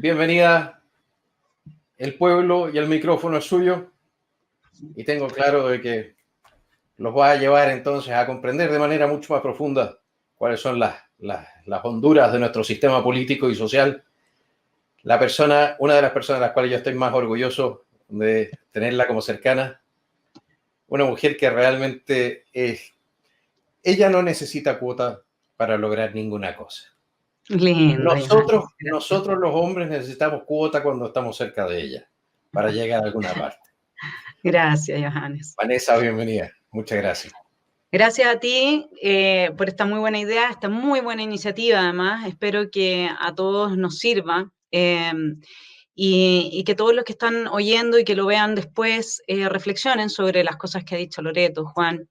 Bienvenida, el pueblo y el micrófono es suyo. Y tengo claro de que los va a llevar entonces a comprender de manera mucho más profunda cuáles son las honduras de nuestro sistema político y social. Una de las personas de las cuales yo estoy más orgulloso de tenerla como cercana, una mujer que realmente ella no necesita cuota para lograr ninguna cosa. Lindo, Nosotros los hombres necesitamos cuota cuando estamos cerca de ella para llegar a alguna parte. Gracias, Johannes. Vanessa, bienvenida. Muchas gracias. Gracias a ti por esta muy buena idea, esta muy buena iniciativa además. Espero que a todos nos sirva y que todos los que están oyendo y que lo vean después reflexionen sobre las cosas que ha dicho Loreto, Juan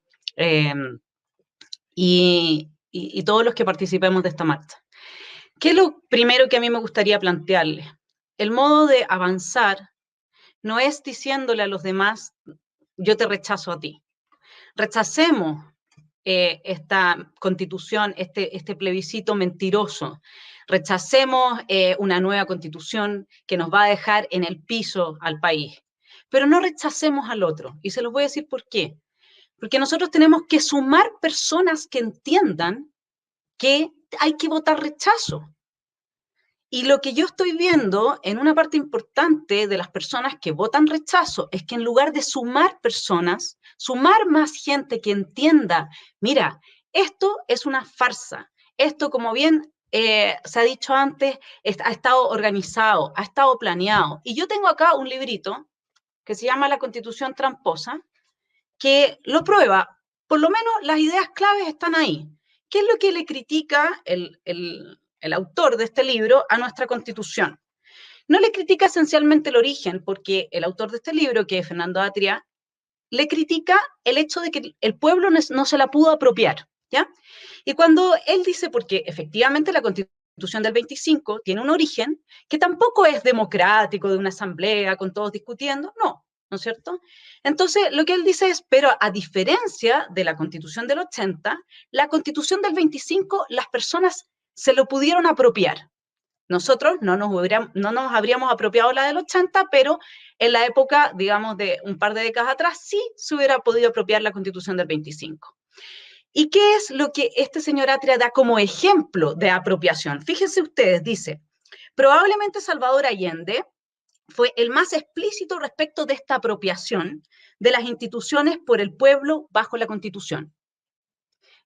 y todos los que participemos de esta marcha. ¿Qué es lo primero que a mí me gustaría plantearles? El modo de avanzar no es diciéndole a los demás, yo te rechazo a ti. Rechacemos esta constitución, este plebiscito mentiroso. Rechacemos una nueva constitución que nos va a dejar en el piso al país. Pero no rechacemos al otro. Y se los voy a decir por qué. Porque nosotros tenemos que sumar personas que entiendan que hay que votar rechazo. Y lo que yo estoy viendo en una parte importante de las personas que votan rechazo es que en lugar de sumar personas, sumar más gente que entienda, mira, esto es una farsa, esto como bien se ha dicho antes, ha estado organizado, ha estado planeado. Y yo tengo acá un librito que se llama La Constitución Tramposa, que lo prueba, por lo menos las ideas claves están ahí. ¿Qué es lo que le critica el autor de este libro a nuestra Constitución? No le critica esencialmente el origen, porque el autor de este libro, que es Fernando Atria, le critica el hecho de que el pueblo no se la pudo apropiar, ¿ya? Y cuando él dice, porque efectivamente la Constitución del 25 tiene un origen que tampoco es democrático, de una asamblea con todos discutiendo, no, ¿no es cierto? Entonces, lo que él dice es, pero a diferencia de la Constitución del 80, la Constitución del 25, las personas se lo pudieron apropiar. Nosotros no nos habríamos apropiado la del 80, pero en la época, digamos, de un par de décadas atrás, sí se hubiera podido apropiar la Constitución del 25. ¿Y qué es lo que este señor Atria da como ejemplo de apropiación? Fíjense ustedes, dice, probablemente Salvador Allende fue el más explícito respecto de esta apropiación de las instituciones por el pueblo bajo la Constitución.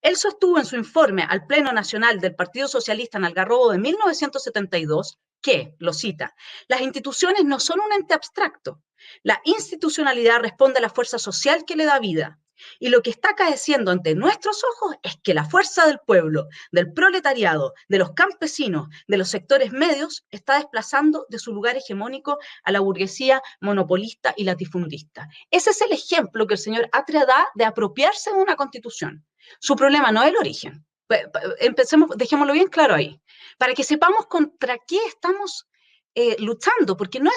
Él sostuvo en su informe al Pleno Nacional del Partido Socialista en Algarrobo de 1972 que, lo cita, las instituciones no son un ente abstracto. La institucionalidad responde a la fuerza social que le da vida. Y lo que está acaeciendo ante nuestros ojos es que la fuerza del pueblo, del proletariado, de los campesinos, de los sectores medios, está desplazando de su lugar hegemónico a la burguesía monopolista y latifundista. Ese es el ejemplo que el señor Atria da de apropiarse de una constitución. Su problema no es el origen. Dejémoslo bien claro ahí, para que sepamos contra qué estamos luchando, porque no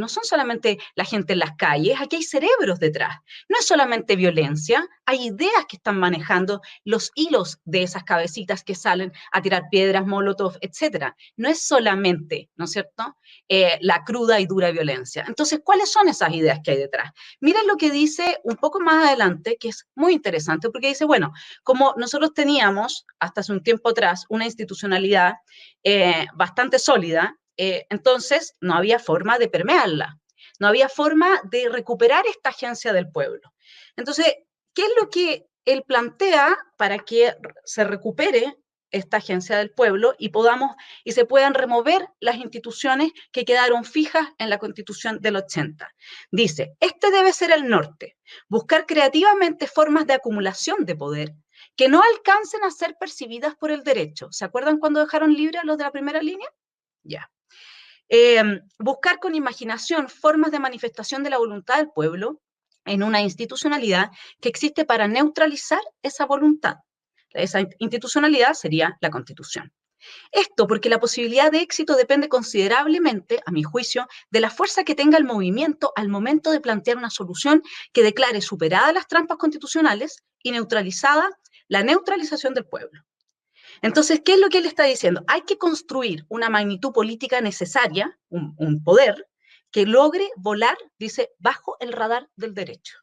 son solamente la gente en las calles, aquí hay cerebros detrás, no es solamente violencia, hay ideas que están manejando los hilos de esas cabecitas que salen a tirar piedras, molotov, etcétera. No es solamente, ¿no es cierto?, la cruda y dura violencia. Entonces, ¿cuáles son esas ideas que hay detrás? Miren lo que dice un poco más adelante, que es muy interesante, porque dice, bueno, como nosotros teníamos hasta hace un tiempo atrás una institucionalidad bastante sólida, entonces no había forma de permearla, no había forma de recuperar esta agencia del pueblo. Entonces, ¿qué es lo que él plantea para que se recupere esta agencia del pueblo y se puedan remover las instituciones que quedaron fijas en la Constitución del 80? Dice, este debe ser el norte, buscar creativamente formas de acumulación de poder que no alcancen a ser percibidas por el derecho. ¿Se acuerdan cuando dejaron libre a los de la primera línea? Ya. Buscar con imaginación formas de manifestación de la voluntad del pueblo en una institucionalidad que existe para neutralizar esa voluntad. Esa institucionalidad sería la Constitución. Esto porque la posibilidad de éxito depende considerablemente, a mi juicio, de la fuerza que tenga el movimiento al momento de plantear una solución que declare superadas las trampas constitucionales y neutralizada la neutralización del pueblo. Entonces, ¿qué es lo que él está diciendo? Hay que construir una magnitud política necesaria, un poder, que logre volar, dice, bajo el radar del derecho.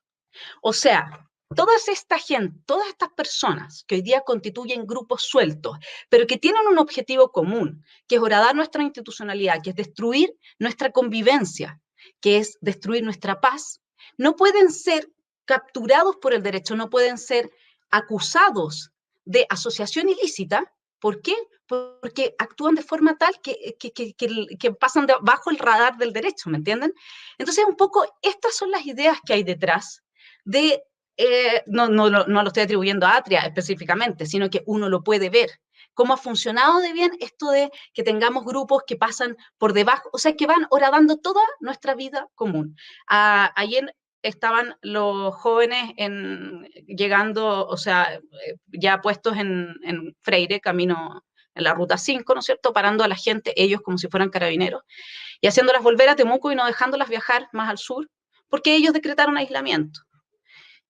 O sea, toda esta gente, todas estas personas que hoy día constituyen grupos sueltos, pero que tienen un objetivo común, que es horadar nuestra institucionalidad, que es destruir nuestra convivencia, que es destruir nuestra paz, no pueden ser capturados por el derecho, no pueden ser acusados de asociación ilícita. ¿Por qué? Porque actúan de forma tal que pasan bajo el radar del derecho, ¿me entienden? Entonces, un poco, estas son las ideas que hay detrás de, no lo estoy atribuyendo a Atria específicamente, sino que uno lo puede ver. Cómo ha funcionado de bien esto de que tengamos grupos que pasan por debajo, o sea, que van horadando toda nuestra vida común. Ayer estaban los jóvenes llegando, o sea, ya puestos en Freire, camino en la ruta 5, ¿no es cierto?, parando a la gente, ellos como si fueran carabineros, y haciéndolas volver a Temuco y no dejándolas viajar más al sur, porque ellos decretaron aislamiento.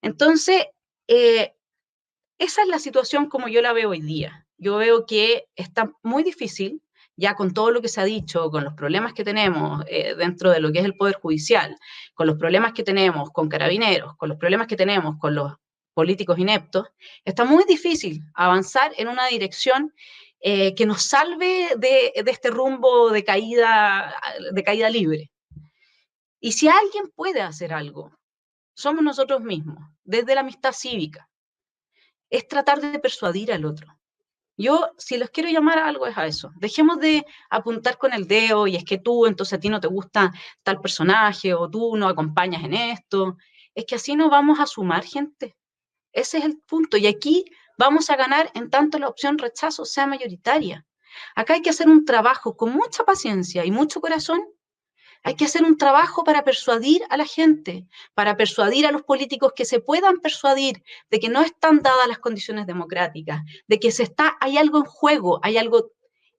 Entonces, esa es la situación como yo la veo hoy día. Yo veo que está muy difícil, ya con todo lo que se ha dicho, con los problemas que tenemos dentro de lo que es el Poder Judicial, con los problemas que tenemos con Carabineros, con los problemas que tenemos con los políticos ineptos, está muy difícil avanzar en una dirección que nos salve de este rumbo de caída libre. Y si alguien puede hacer algo, somos nosotros mismos, desde la amistad cívica. Es tratar de persuadir al otro. Yo, si los quiero llamar a algo, es a eso. Dejemos de apuntar con el dedo y es que tú, entonces a ti no te gusta tal personaje o tú no acompañas en esto. Es que así no vamos a sumar gente. Ese es el punto. Y aquí vamos a ganar en tanto la opción rechazo sea mayoritaria. Acá hay que hacer un trabajo con mucha paciencia y mucho corazón. Hay que hacer un trabajo para persuadir a la gente, para persuadir a los políticos que se puedan persuadir de que no están dadas las condiciones democráticas, de que hay algo en juego,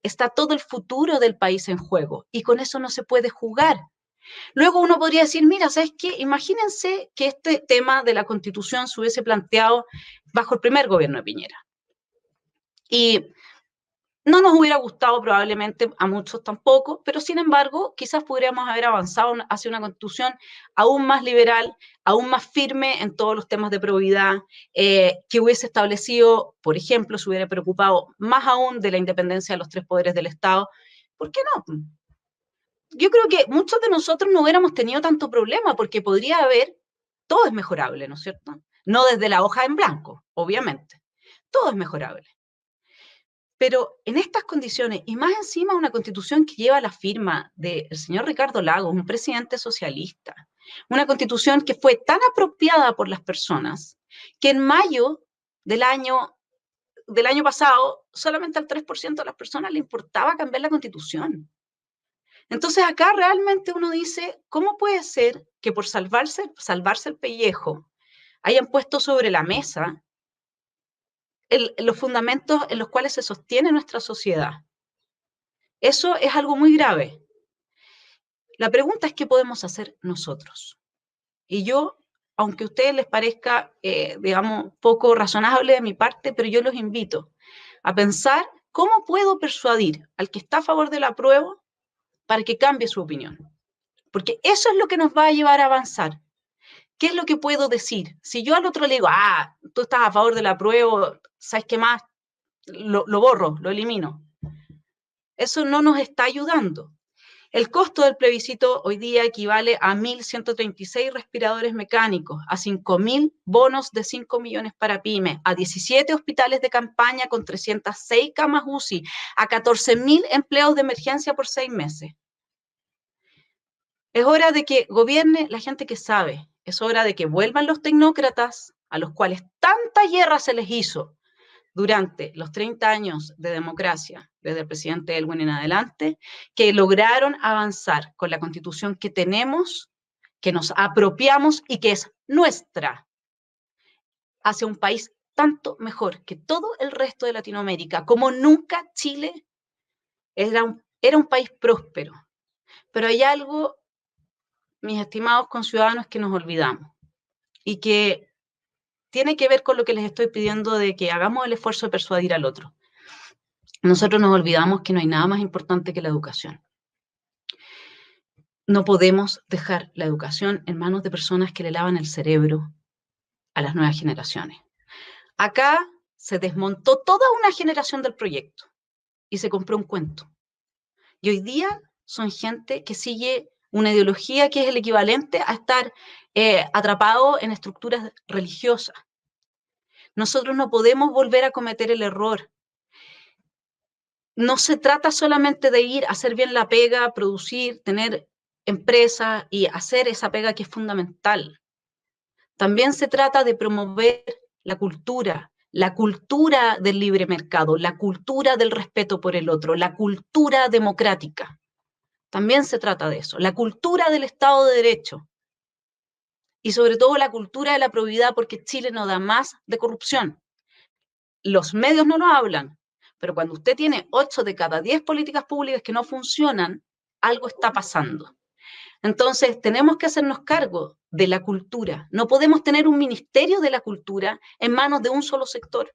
está todo el futuro del país en juego y con eso no se puede jugar. Luego uno podría decir, mira, ¿sabes qué? Imagínense que este tema de la Constitución se hubiese planteado bajo el primer gobierno de Piñera. Y no nos hubiera gustado probablemente a muchos tampoco, pero sin embargo, quizás podríamos haber avanzado hacia una constitución aún más liberal, aún más firme en todos los temas de probidad, que hubiese establecido, por ejemplo, se hubiera preocupado más aún de la independencia de los tres poderes del Estado. ¿Por qué no? Yo creo que muchos de nosotros no hubiéramos tenido tanto problema, porque podría haber, todo es mejorable, ¿no es cierto? No desde la hoja en blanco, obviamente. Todo es mejorable. Pero en estas condiciones, y más encima una constitución que lleva la firma del señor Ricardo Lagos, un presidente socialista, una constitución que fue tan apropiada por las personas, que en mayo del año pasado, solamente al 3% de las personas le importaba cambiar la constitución. Entonces acá realmente uno dice, ¿cómo puede ser que por salvarse el pellejo hayan puesto sobre la mesa los fundamentos en los cuales se sostiene nuestra sociedad? Eso es algo muy grave. La pregunta es qué podemos hacer nosotros. Y yo, aunque a ustedes les parezca, digamos, poco razonable de mi parte, pero yo los invito a pensar cómo puedo persuadir al que está a favor del apruebo para que cambie su opinión. Porque eso es lo que nos va a llevar a avanzar. ¿Qué es lo que puedo decir? Si yo al otro le digo, tú estás a favor del apruebo, ¿sabes qué más? Lo borro, lo elimino. Eso no nos está ayudando. El costo del plebiscito hoy día equivale a 1.136 respiradores mecánicos, a 5.000 bonos de 5 millones para pymes, a 17 hospitales de campaña con 306 camas UCI, a 14.000 empleos de emergencia por 6 meses. Es hora de que gobierne la gente que sabe. Es hora de que vuelvan los tecnócratas a los cuales tanta guerra se les hizo durante los 30 años de democracia, desde el presidente Elwin en adelante, que lograron avanzar con la constitución que tenemos, que nos apropiamos y que es nuestra, hacia un país tanto mejor que todo el resto de Latinoamérica, como nunca Chile era un país próspero. Pero hay algo, mis estimados conciudadanos, que nos olvidamos y que tiene que ver con lo que les estoy pidiendo de que hagamos el esfuerzo de persuadir al otro. nosotros nos olvidamos que no hay nada más importante que la educación. No podemos dejar la educación en manos de personas que le lavan el cerebro a las nuevas generaciones. Acá se desmontó toda una generación del proyecto y se compró un cuento. Y hoy día son gente que sigue una ideología que es el equivalente a estar atrapado en estructuras religiosas. Nosotros no podemos volver a cometer el error. No se trata solamente de ir a hacer bien la pega, producir, tener empresa y hacer esa pega que es fundamental. También se trata de promover la cultura del libre mercado, la cultura del respeto por el otro, la cultura democrática. También se trata de eso, la cultura del Estado de Derecho y sobre todo la cultura de la probidad, porque Chile no da más de corrupción. Los medios no lo hablan, pero cuando usted tiene 8 de cada 10 políticas públicas que no funcionan, algo está pasando. Entonces, tenemos que hacernos cargo de la cultura. No podemos tener un ministerio de la cultura en manos de un solo sector.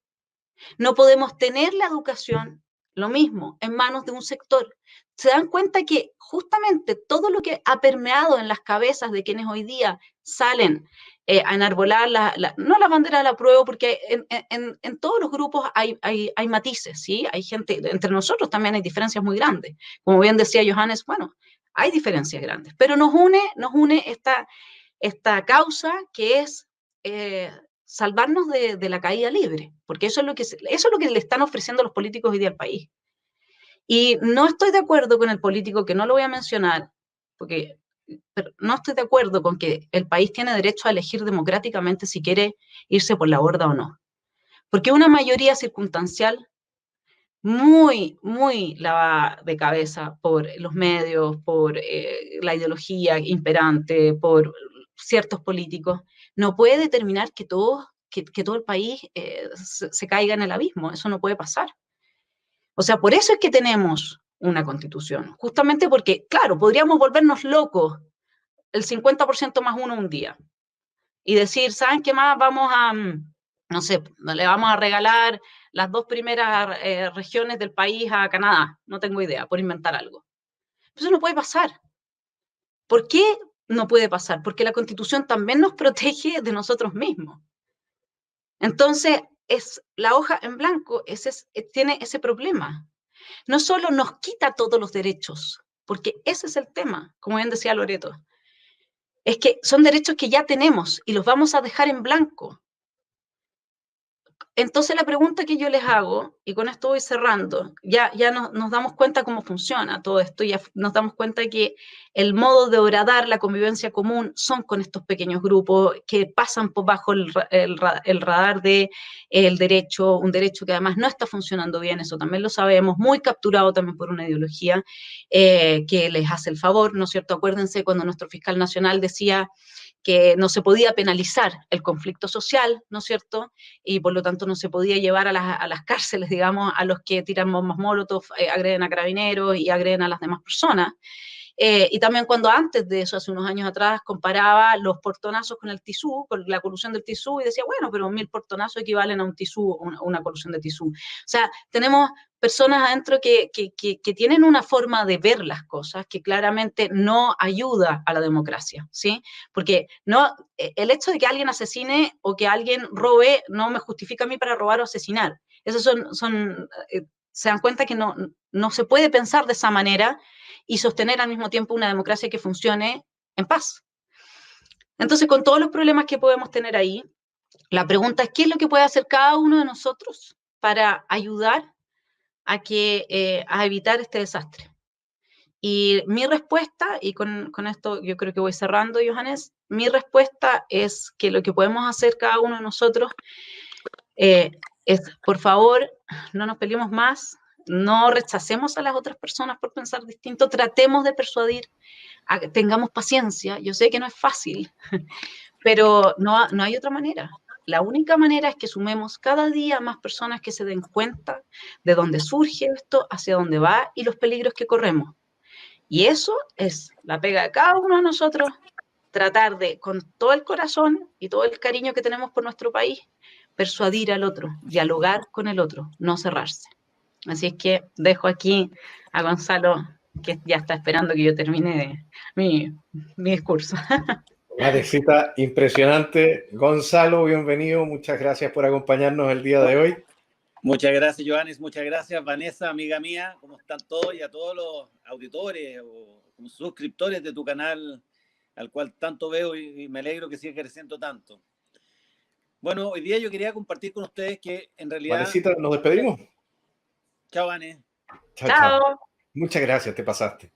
No podemos tener la educación, lo mismo, en manos de un sector. Se dan cuenta que justamente todo lo que ha permeado en las cabezas de quienes hoy día salen a enarbolar, no la bandera de la prueba, porque en todos los grupos hay matices, ¿sí? Hay gente, entre nosotros también hay diferencias muy grandes. Como bien decía Johannes, bueno, hay diferencias grandes, pero nos une esta causa que es salvarnos de la caída libre, porque eso es lo que le están ofreciendo los políticos hoy día al país. Y no estoy de acuerdo con el político, que no lo voy a mencionar, pero no estoy de acuerdo con que el país tiene derecho a elegir democráticamente si quiere irse por la borda o no. Porque una mayoría circunstancial muy, muy lavada de cabeza por los medios, por la ideología imperante, por ciertos políticos, no puede determinar que todo el país se caiga en el abismo. Eso no puede pasar. O sea, por eso es que tenemos una constitución, justamente porque, claro, podríamos volvernos locos el 50% más uno un día y decir, ¿saben qué más? Vamos a, no sé, le vamos a regalar las 2 primeras regiones del país a Canadá, no tengo idea, por inventar algo. Eso no puede pasar. ¿Por qué no puede pasar? Porque la Constitución también nos protege de nosotros mismos. Entonces, la hoja en blanco tiene ese problema. No solo nos quita todos los derechos, porque ese es el tema, como bien decía Loreto, es que son derechos que ya tenemos y los vamos a dejar en blanco. Entonces la pregunta que yo les hago, y con esto voy cerrando, ya nos damos cuenta cómo funciona todo esto, ya nos damos cuenta que el modo de horadar la convivencia común son con estos pequeños grupos que pasan por bajo el radar del derecho, un derecho que además no está funcionando bien, eso también lo sabemos, muy capturado también por una ideología que les hace el favor, ¿no es cierto? Acuérdense cuando nuestro fiscal nacional decía que no se podía penalizar el conflicto social, ¿no es cierto? Y por lo tanto no se podía llevar a las cárceles, digamos, a los que tiran bombas molotov, agreden a carabineros y agreden a las demás personas. Y también cuando antes de eso, hace unos años atrás, comparaba los portonazos con el tisú, con la colusión del tisú, y decía, bueno, pero 1000 portonazos equivalen a un tisú, una colusión de tisú. O sea, tenemos personas adentro que tienen una forma de ver las cosas que claramente no ayuda a la democracia, ¿sí? Porque no, el hecho de que alguien asesine o que alguien robe no me justifica a mí para robar o asesinar. Esos se dan cuenta que no se puede pensar de esa manera y sostener al mismo tiempo una democracia que funcione en paz. Entonces, con todos los problemas que podemos tener ahí, la pregunta es, ¿qué es lo que puede hacer cada uno de nosotros para ayudar a evitar este desastre? Y mi respuesta, y con esto yo creo que voy cerrando, Johannes, mi respuesta es que lo que podemos hacer cada uno de nosotros es, por favor, no nos peleemos más, no rechacemos a las otras personas por pensar distinto, tratemos de persuadir, tengamos paciencia, yo sé que no es fácil, pero no hay otra manera. La única manera es que sumemos cada día más personas que se den cuenta de dónde surge esto, hacia dónde va y los peligros que corremos. Y eso es la pega de cada uno de nosotros, tratar de, con todo el corazón y todo el cariño que tenemos por nuestro país, persuadir al otro, dialogar con el otro, no cerrarse. Así es que dejo aquí a Gonzalo, que ya está esperando que yo termine mi discurso. Vanesita, impresionante. Gonzalo, bienvenido. Muchas gracias por acompañarnos el día de hoy. Muchas gracias, Johannes. Muchas gracias, Vanessa, amiga mía. ¿Cómo están todos? Y a todos los auditores o suscriptores de tu canal, al cual tanto veo y me alegro que siga creciendo tanto. Bueno, hoy día yo quería compartir con ustedes que en realidad... Vanesita, ¿nos despedimos? Chao, Vanes. Chao, chao. Muchas gracias, te pasaste.